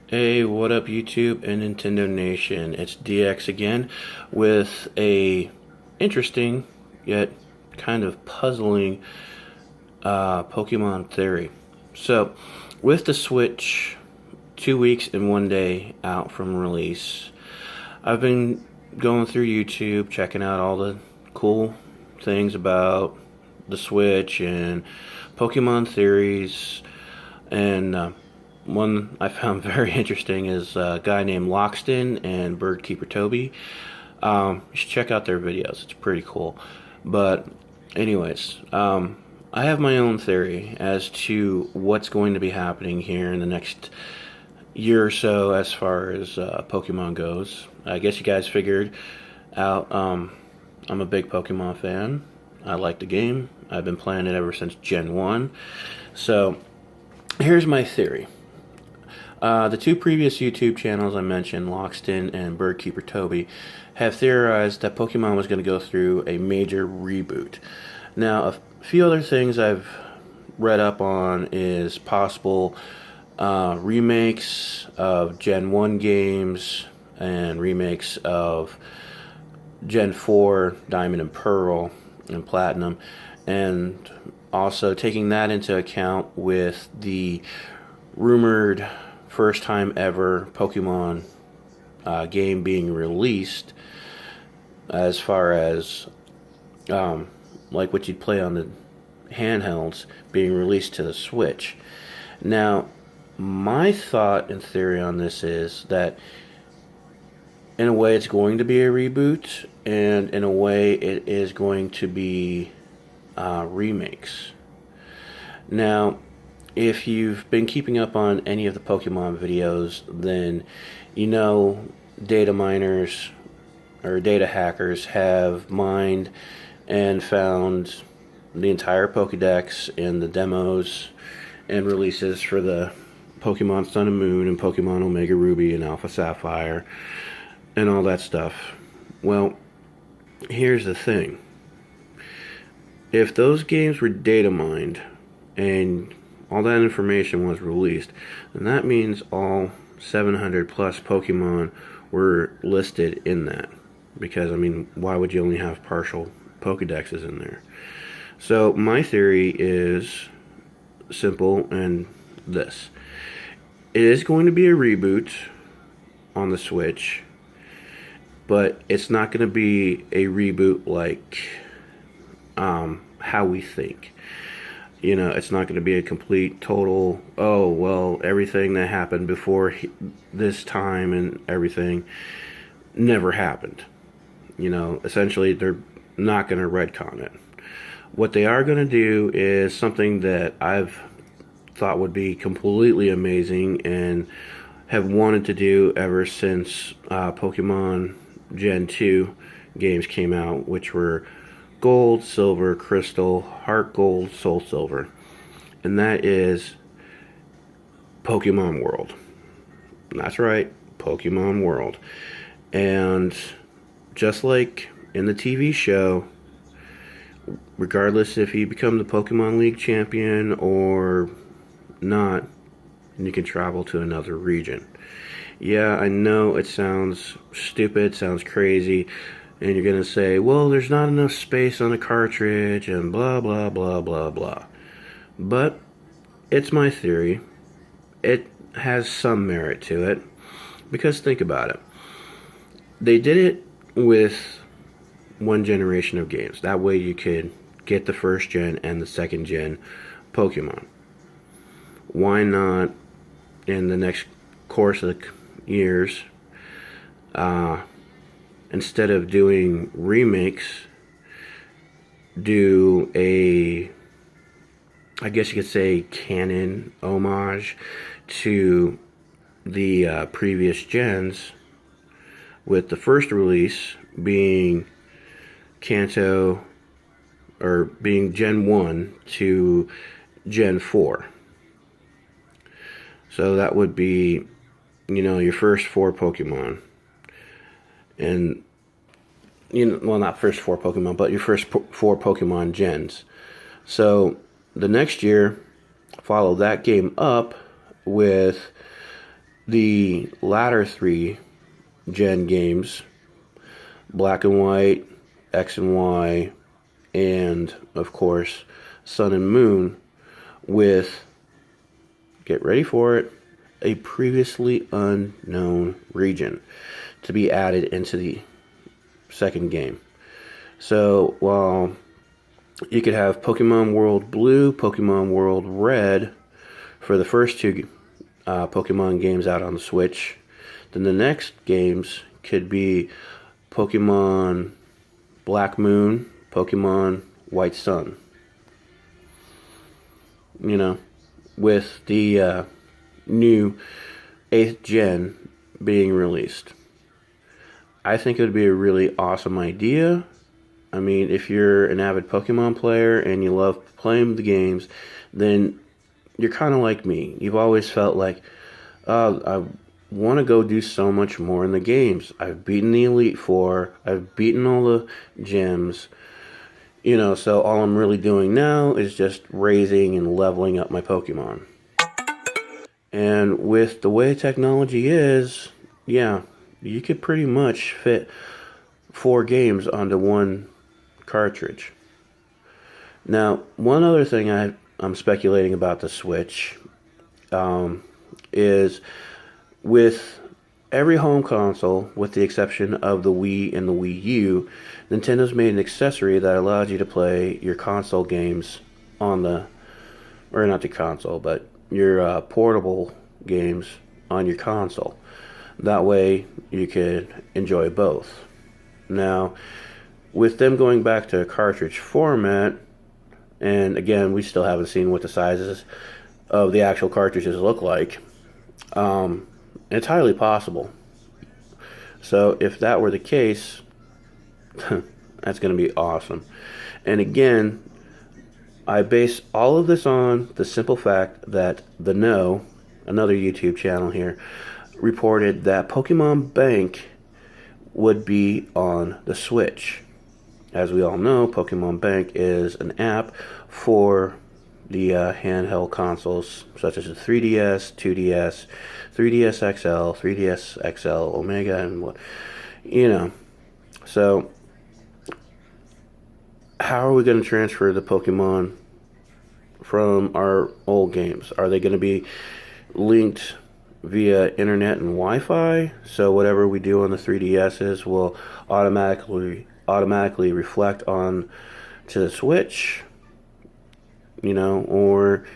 Hey, what up YouTube and Nintendo Nation? It's DX again with a interesting yet kind of puzzling Pokemon theory. So, with the Switch 2 weeks and 1 day out from release, I've been going through YouTube, checking out all the cool things about the Switch and Pokemon theories, and one I found very interesting is a guy named Loxton and Birdkeeper Toby. You should check out their videos. It's pretty cool. But, anyways, I have my own theory as to what's going to be happening here in the next year or so as far as Pokemon goes. I guess you guys figured out I'm a big Pokemon fan. I like the game. I've been playing it ever since Gen 1. So, here's my theory. The two previous YouTube channels I mentioned, Loxton and Birdkeeper Toby, have theorized that Pokemon was going to go through a major reboot. Now, a few other things I've read up on is possible remakes of Gen 1 games and remakes of Gen 4, Diamond and Pearl, and Platinum, and also taking that into account with the rumored first time ever Pokemon game being released, as far as like what you'd play on the handhelds being released to the Switch. Now, my thought and theory on this is that in a way it's going to be a reboot, and in a way it is going to be remakes. Now, if you've been keeping up on any of the Pokemon videos, then you know data miners or data hackers have mined and found the entire Pokedex in the demos and releases for the Pokemon Sun and Moon and Pokemon Omega Ruby and Alpha Sapphire and all that stuff. Well, here's the thing. If those games were data mined and all that information was released, then that means all 700 plus Pokemon were listed in that. Because, I mean, why would you only have partial Pokedexes in there? So, my theory is simple, and this. It is going to be a reboot on the Switch, but it's not going to be a reboot like how we think. You know, it's not going to be a complete, total, oh, well, everything that happened before this time and everything never happened. You know, essentially, they're not going to retcon it. What they are going to do is something that I've thought would be completely amazing and have wanted to do ever since Pokemon Gen 2 games came out, which were Gold, Silver, Crystal, Heart Gold, Soul Silver. And that is Pokemon World. That's right, Pokemon World. And just like in the TV show, regardless if you become the Pokemon League champion or not, you can travel to another region. Yeah, I know it sounds stupid, sounds crazy, and you're going to say, well, there's not enough space on the cartridge, and blah, blah, blah, blah, blah. But it's my theory. It has some merit to it, because think about it. They did it with one generation of games. That way you could get the first gen and the second gen Pokemon. Why not, in the next course of years, instead of doing remakes, do a, I guess you could say, canon homage to the previous gens, with the first release being Kanto, or being Gen 1 to Gen 4. So that would be, you know, your first four Pokemon. And, you know, well, not first four Pokemon, but your first four Pokemon gens. So the next year, follow that game up with the latter 3 gen games, Black and White, X and Y, and of course Sun and Moon, with, get ready for it, a previously unknown region to be added into the second game. So while you could have Pokemon World Blue, Pokemon World Red for the first 2 Pokemon games out on the Switch, then the next games could be Pokemon Black Moon, Pokemon White Sun. You know, with the new 8th gen being released. I think it would be a really awesome idea. I mean, if you're an avid Pokemon player and you love playing the games, then you're kind of like me. You've always felt like, I want to go do so much more in the games. I've beaten the Elite Four. I've beaten all the gyms. You know, so all I'm really doing now is just raising and leveling up my Pokemon. And with the way technology is, yeah, you could pretty much fit 4 games onto one cartridge. Now, one other thing I'm speculating about the Switch is, with every home console, with the exception of the Wii and the Wii U, Nintendo's made an accessory that allows you to play your console games on the, or not the console, but your portable games on your console. That way you could enjoy both. Now, with them going back to a cartridge format, and again, we still haven't seen what the sizes of the actual cartridges look like, it's highly possible. So if that were the case, that's going to be awesome. And again, I base all of this on the simple fact that The Know, another YouTube channel here, reported that Pokemon Bank would be on the Switch. As we all know, Pokemon Bank is an app for the handheld consoles such as the 3DS, 2DS, 3DS XL, 3DS XL, Omega, and what, you know. So how are we going to transfer the Pokemon from our old games? Are they going to be linked via internet and Wi-Fi, so whatever we do on the 3DSs will automatically reflect on to the Switch? You know, or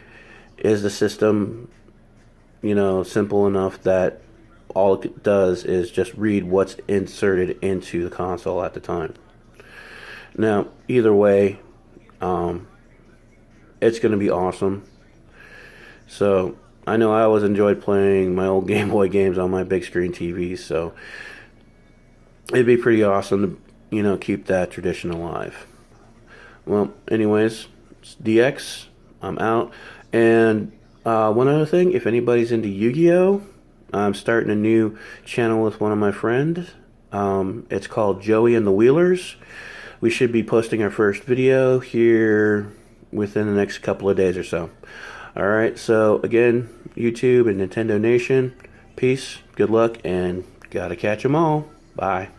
is the system, you know, simple enough that all it does is just read what's inserted into the console at the time? Now, either way, it's going to be awesome. So I know I always enjoyed playing my old Game Boy games on my big screen TV, so it'd be pretty awesome to, you know, keep that tradition alive. Well, anyways, it's DX. I'm out. And one other thing, if anybody's into Yu-Gi-Oh!, I'm starting a new channel with one of my friends. It's called Joey and the Wheelers. We should be posting our first video here within the next couple of days or so. Alright, so again, YouTube and Nintendo Nation, peace, good luck, and gotta catch 'em all. Bye.